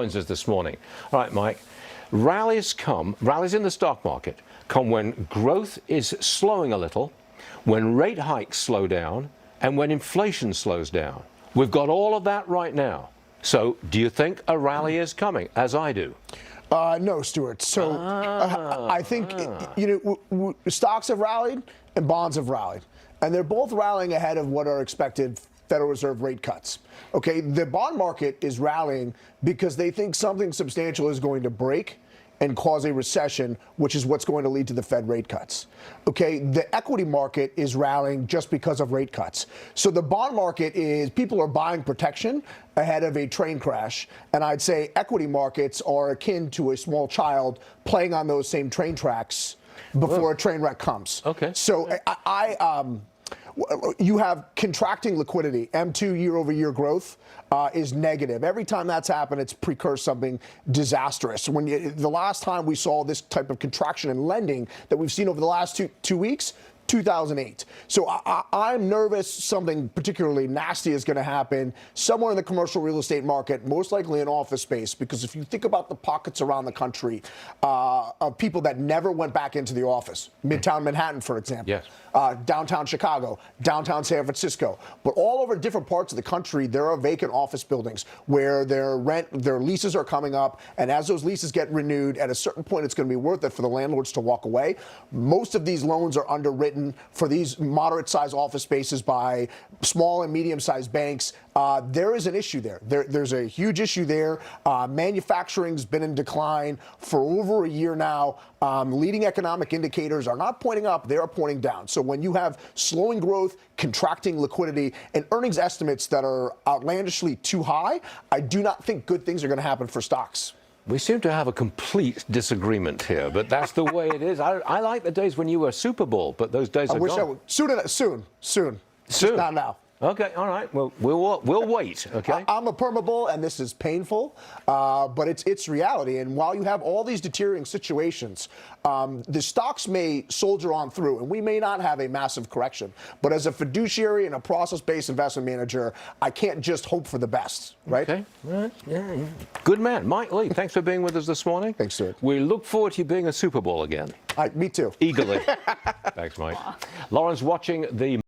This morning. All right, Mike. Rallies in the stock market come when growth is slowing a little, when rate hikes slow down, and when inflation slows down. We've got all of that right now. So do you think a rally is coming, as I do? No, Stuart. So I think, stocks have rallied and bonds have rallied. And they're both rallying ahead of what are expected Federal Reserve rate cuts. Okay, the bond market is rallying because they think something substantial is going to break and cause a recession, which is what's going to lead to the Fed rate cuts. Okay, the equity market is rallying just because of rate cuts. So the bond market is, people are buying protection ahead of a train crash. And I'd say equity markets are akin to a small child playing on those same train tracks before a train wreck comes. Okay. So you have contracting liquidity. M2 year-over-year growth is negative. Every time that's happened, it's precursed something disastrous. The last time we saw this type of contraction in lending that we've seen over the last two weeks, 2008. So I'm nervous something particularly nasty is going to happen somewhere in the commercial real estate market, most likely in office space, because if you think about the pockets around the country of people that never went back into the office, Midtown Manhattan, for example, yes. Downtown Chicago, downtown San Francisco, but all over different parts of the country, there are vacant office buildings where their leases are coming up, and as those leases get renewed, at a certain point, it's going to be worth it for the landlords to walk away. Most of these loans are underwritten for these moderate-sized office spaces by small and medium-sized banks. There is an issue there. There's a huge issue there. Manufacturing's been in decline for over a year now. Leading economic indicators are not pointing up, they are pointing down. So when you have slowing growth, contracting liquidity, and earnings estimates that are outlandishly too high, I do not think good things are going to happen for stocks. We seem to have a complete disagreement here, but that's the way it is. I like the days when you were Super Bowl, but those days are gone. I would. Soon. Just not now. Okay, all right. Well, we'll wait. Okay. I'm a perma bull, and this is painful, but it's reality. And while you have all these deteriorating situations, the stocks may soldier on through, and we may not have a massive correction. But as a fiduciary and a process-based investment manager, I can't just hope for the best, right? Okay. All right. Yeah. Good man, Mike Lee. Thanks for being with us this morning. Thanks, sir. We look forward to you being a Super Bowl again. Me too. Eagerly. Thanks, Mike. Lauren's watching the